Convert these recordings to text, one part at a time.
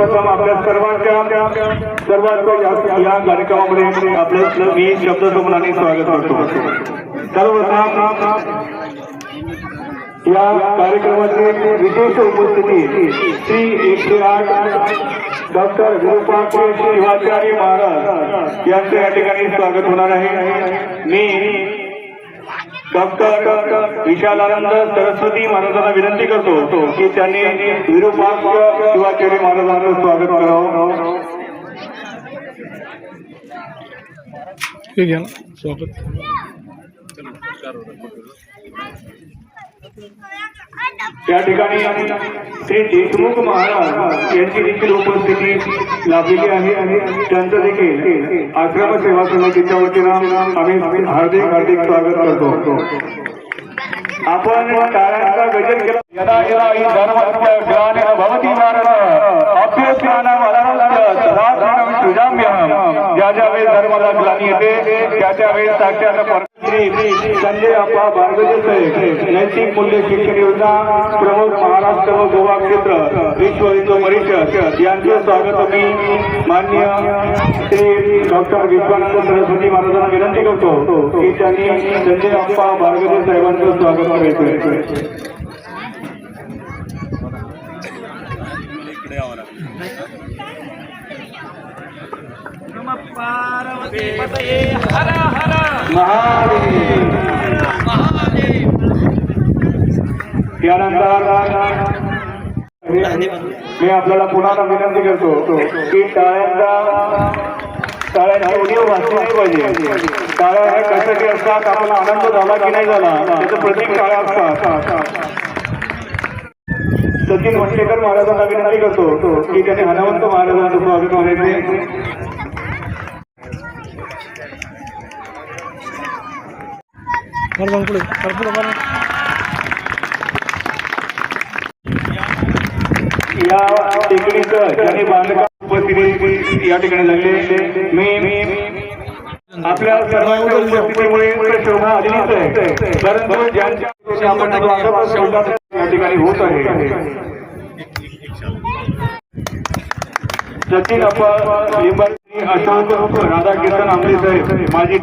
सर्वप्रथम आपल्या सर्वांच्या या कार्यक्रमामध्ये आपलं मी शब्दसमूहाने स्वागत करतो। सर्वप्रथम या कार्यक्रमाची विशेष उपस्थिती श्री 108 डॉक्टर विरूपाक्ष शिवाचार्य महाराज यांचे या ठिकाणी स्वागत होणार आहे। मी डॉक्टर विशालानंद सरस्वती महाराजांना विनंती करतो की त्यांनी विरूपाक्ष शिवाचार्य महाराजांचं स्वागत करावं। त्या ठिकाणी श्री देशमुख महाराज यांची देखील उपस्थिती लाभलेली आहे आणि त्यांचं देखील आश्रम सेवा समितीच्या वतीनं आम्ही हार्दिक स्वागत करतो। आपण टाळ्यांचा गजर केला। यदा यदा ही धर्मस्य ग्लानिः भवति भारत अभ्युत्थानमनन्तरं तदात्मनं सृजाम्यहम्। ज्या ज्या वेळेस धर्माला ग्लानी येते त्या त्या वेळेस साक्षात श्री संजय अप्पा बारगजे साहेब नैतिक मूल्य शिक्षण योजना प्रमुख महाराष्ट्र व गोवा क्षेत्र विश्व हिंदू परिषद यांचे स्वागत मी माननीय श्री डॉक्टर विश्वानंद सरस्वती महाराजांना विनंती करतो की त्यांनी संजय अप्पा बारगजे साहेबांचं स्वागत करायचं। पार्वती पतये हर हर महादेव। त्यानंतर मी आपल्याला पुन्हा विनंती करतो की टाळ्यांचा ऑडिओ वाचली नाही पाहिजे। टाळ्या हे कशासाठी असतात, आपला आनंद झाला की नाही झाला त्याचं प्रतीक टाळ्या असतात। सचिन वंटेकर महाराजांना विनंती करतो की त्यांनी हनुमंत महाराजांचं स्वागत करायचे। या टेकडीचं ज्यांनी बांधकाम उपस्थिती या ठिकाणी झाले मी आपल्या सर्वांच्या उपस्थितीमुळे शोभा आलेलीच आहे, परंतु ज्यांच्या आपण या ठिकाणी होत आहे सचिन अप्पा लिंबाळकर, अशोक राधाकिशन आंबळे साहेब माझी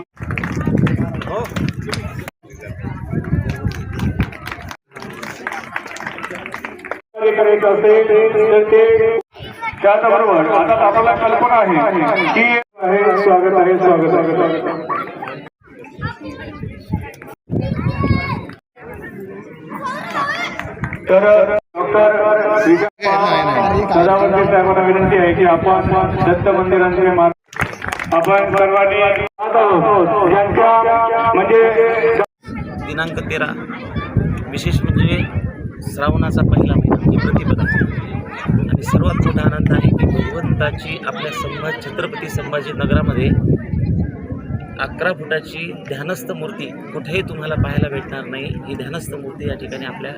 करायचं असेल तर ते त्याचबरोबर आता आपल्याला कल्पना आहे की स्वागत आहे। तर डॉक्टर सदावर्ते साहेबांना विनंती आहे की आपण दत्त मंदिरांचे आपण सर्वांनी ज्यांच्या म्हणजे दिनांक 13 विशेष म्हणजे श्रावणाचा पहिला महिना ही प्रतिपदा आणि सर्वात मोठा आनंद आहे की भगवंताची आपल्या छत्रपती संभाजीनगरामध्ये 11 फुटाची ध्यानस्थ मूर्ती कुठेही तुम्हाला पाहायला भेटणार नाही। ही ध्यानस्थ मूर्ती या ठिकाणी आपल्या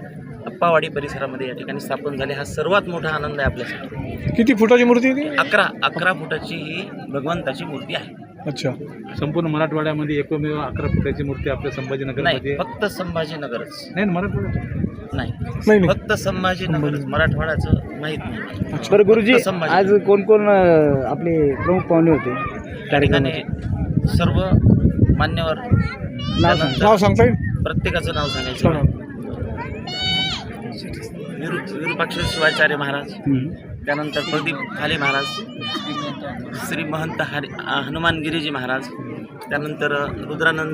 अप्पावाडी परिसरामध्ये या ठिकाणी स्थापन झाली। हा सर्वात मोठा आनंद आहे आपल्यासाठी। किती फुटाची मूर्ती? 11 फुटाची ही भगवंताची मूर्ती आहे। अच्छा, संपूर्ण मराठवाड्यामध्ये एकमेव 11 फुटाची मूर्ती आपल्या संभाजीनगरमध्ये? फक्त संभाजीनगरच नाही, मराठवाड्यात नाही, फक्त संभाजीनगरच, मराठवाड्याचं माहीत नाही। बरं गुरुजी, आज कोण कोण आपले प्रमुख पाहुणे होते त्या ठिकाणी? सर्व मान्यवर नाव सांगता येईल? प्रत्येकाचं नाव सांगायचं। विरूपाक्ष शिवाचार्य महाराज, त्यानंतर प्रदीप खाले महाराज, श्री महंत हनुमान गिरीजी महाराज, त्यानंतर रुद्रानंद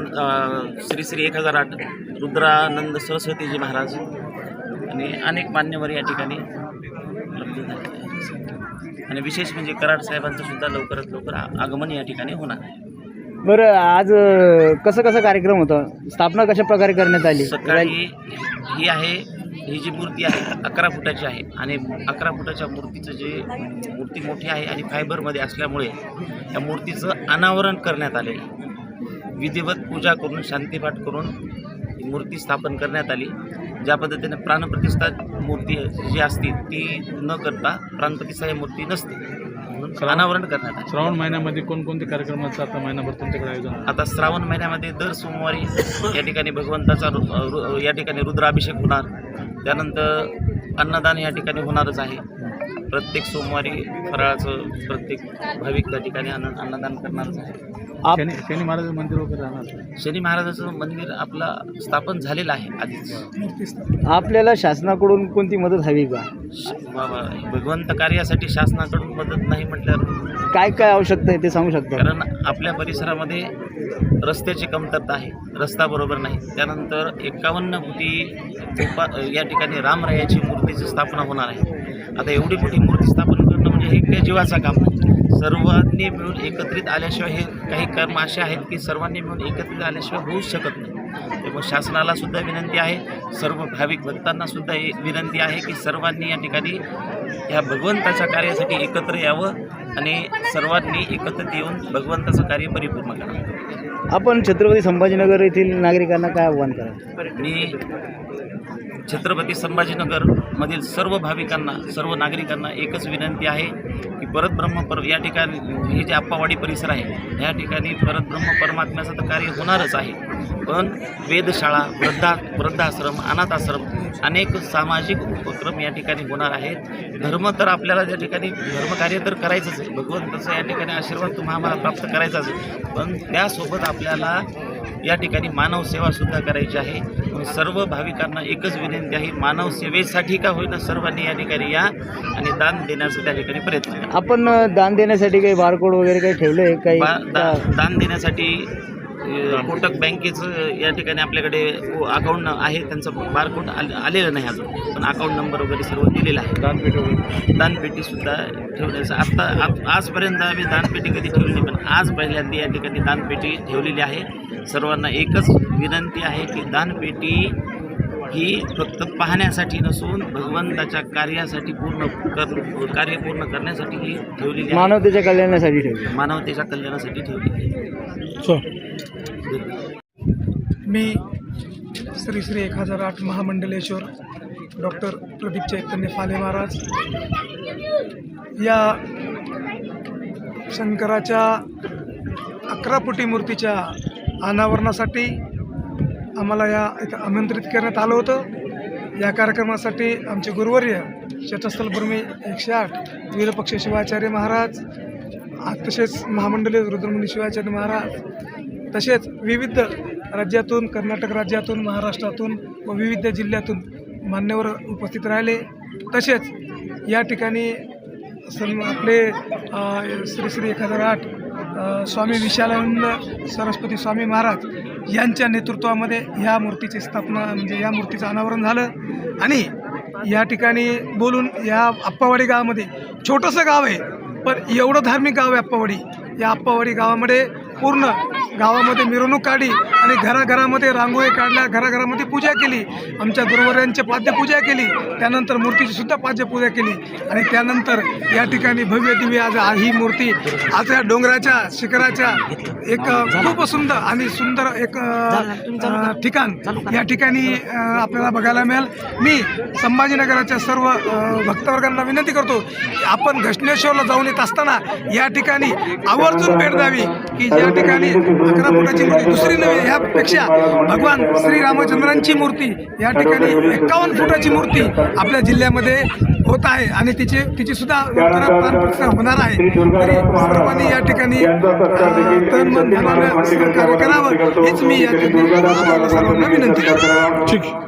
श्री 1008 रुद्रानंद सरस्वतीजी महाराज आणि अनेक मान्यवर या ठिकाणी उपलब्ध झाले। आणि विशेष म्हणजे कराड साहेबांचं सुद्धा लवकरात लवकर आगमन या ठिकाणी होणार आहे। बरं, आज कसं कार्यक्रम होता? स्थापना कशा प्रकारे करण्यात आली? सकाळी ही जी मूर्ती आहे 11 फुटाची आहे आणि 11 फुटाच्या मूर्तीचं मूर्ती मोठी आहे आणि फायबरमध्ये असल्यामुळे या मूर्तीचं अनावरण करण्यात आले। विधिवत पूजा करून शांतीपाठ करून ही मूर्ती स्थापन करण्यात आली। ज्या पद्धतीने प्राणप्रतिष्ठा मूर्ती जी असते ती न करता प्राणप्रतिष्ठा ही मूर्ती नसते, म्हणून अनावरण करण्यात आले। श्रावण महिन्यामध्ये कोणकोणते कार्यक्रमाचं आता महिनाभर तुमच्याकडे आयोजन? आता श्रावण महिन्यामध्ये दर सोमवारी या ठिकाणी भगवंताचा या ठिकाणी रुद्राभिषेक होणार, त्यानंतर अन्नदान या ठिकाणी होणारच आहे। प्रत्येक सोमवारी फराळाचं प्रत्येक भाविक त्या ठिकाणी अन्नदान करणारच आहे. शनी महाराज मंदिर वगैरे राहणार. शनी महाराजाचं मंदिर आपला स्थापन झालेलं आहे आधीच. आपल्याला शासनाकडून कोणती मदत हवी का? भगवंत कार्यासाठी शासनाकडून मदत नाही म्हटल्यावर काय काय आवश्यकता आहे ते सांगू शकता? कारण आपल्या परिसरामध्ये रस्त्याची कमतरता आहे, रस्ता बरोबर नाही. त्यानंतर 51 कोटी या ठिकाणी रामरायाची मूर्तीची स्थापना होणार आहे. आता एवढी मोठी मूर्ती स्थापन करणं म्हणजे हे काही जीवाचा काम नाही. सर्वांनी मिळून एकत्रित आल्याशिवाय हे काही कर्म असे आहेत की सर्वांनी मिळून एकत्रित आल्याशिवाय होऊच शकत नाही. त्यामुळे शासनाला सुद्धा विनंती आहे, सर्व भाविक भक्तांना सुद्धा विनंती आहे की सर्वांनी या ठिकाणी ह्या भगवंताच्या कार्यासाठी एकत्र यावं आणि सर्वांनी एकत्रित येऊन भगवंताचं कार्य परिपूर्ण करावं. आपण छत्रपती संभाजीनगर येथील नागरिकांना काय आव्हान कराल? मी छत्रपती संभाजीनगरमधील सर्व भाविकांना, सर्व नागरिकांना एकच विनंती आहे की परत या ठिकाणी हे जे आप्पावाडी परिसर आहे ह्या ठिकाणी परत परमात्म्याचं तर कार्य होणारच आहे, पण वेधशाळा, वृद्धाश्रम, अनाथाश्रम अनेक सामाजिक उपक्रम या ठिकाणी होणार आहेत. धर्म तर आपल्याला त्या ठिकाणी धर्मकार्य तर करायचंच आहे, भगवंताचा या ठिकाणी आशीर्वाद तुम्हाला आम्हाला प्राप्त करायचाच आहे, पण त्यासोबत आपल्याला या ठिकाणी मानवसेवासुद्धा करायची आहे. सर्व भाविकांना एकच विनंती आहे, मानव सेवेसाठी का होईना सर्वांनी या ठिकाणी या आणि दान देण्याचा त्या ठिकाणी प्रयत्न करा. आपण दान देण्यासाठी काही बारकोड वगैरे काही ठेवलं आहे काही? दान देण्यासाठी कोटक बँकेचं या ठिकाणी आपल्याकडे अकाउंट आहे, त्यांचं बारकोड आलेलं नाही अजून, पण अकाउंट नंबर वगैरे सर्व दिलेला आहे. दानपेटीसुद्धा ठेवण्याचं आत्ता आजपर्यंत आम्ही दानपेटी कधी ठेवली नाही, पण आज पहिल्यांदा या ठिकाणी दानपेटी ठेवलेली आहे. सर्वांना एकच विनंती आहे की दानपेटी ही फक्त पाहण्यासाठी नसून भगवंताच्या कार्यासाठी कार्य पूर्ण करण्यासाठी ही ठेवलेली आहे. मानवतेच्या कल्याणासाठी ठेवली. मानवतेच्या कल्याणासाठी ठेवलेली आहे. मी श्री श्री 1008 महामंडलेश्वर डॉक्टर प्रदीप चैतन्य फाले महाराज या शंकराच्या 11 फुटी मूर्तीच्या अनावरणासाठी आम्हाला या इथं आमंत्रित करण्यात आलं होतं. या कार्यक्रमासाठी आमचे गुरुवर्य शतस्थल भूमी 108 वीरपक्ष शिवाचार्य महाराज, तसेच महामंडलीय रुद्रमुनी शिवाचार्य महाराज, तसेच विविध राज्यातून, कर्नाटक राज्यातून, महाराष्ट्रातून व विविध जिल्ह्यातून मान्यवर उपस्थित राहिले. तसेच या ठिकाणी आपले श्री श्री 1008 स्वामी विशालानंद सरस्वती स्वामी महाराज यांच्या नेतृत्वामध्ये ह्या मूर्तीची स्थापना म्हणजे या मूर्तीचं अनावरण झालं. आणि या ठिकाणी बोलून या आप्पावाडी गावामध्ये छोटंसं गाव आहे, पण एवढं धार्मिक गाव आहे आप्पावाडी. या आप्पावाडी गावामध्ये पूर्ण गावामध्ये मिरवणूक काढली आणि घराघरामध्ये रांगोळी काढल्या, घराघरामध्ये पूजा केली, आमच्या गुरुवर्यांची पाद्यपूजा केली, त्यानंतर मूर्तीची सुद्धा पाद्यपूजा केली. आणि त्यानंतर या ठिकाणी भव्य दिव्य आज ही मूर्ती आज या डोंगराच्या शिखराच्या एक खूप सुंदर आणि सुंदर एक ठिकाण या ठिकाणी आपल्याला बघायला मिळेल. मी संभाजीनगराच्या सर्व भक्तवर्गांना विनंती करतो की आपण घृष्णेश्वरला जाऊन येत असताना या ठिकाणी आवर्जून भेट द्यावी की या ठिकाणी 11 फुटाची मूर्ती दुसरी नव्हे, ह्यापेक्षा भगवान श्रीरामचंद्रांची मूर्ती या ठिकाणी 51 फुटाची मूर्ती आपल्या जिल्ह्यामध्ये होत आहे आणि तिची सुद्धा प्राणप्रतिष्ठा होणार आहे. तरी सर्वांनी या ठिकाणी तन मन धनानं सहकार्य करावं हीच मी या ठिकाणी सर्वांना विनंती करतो.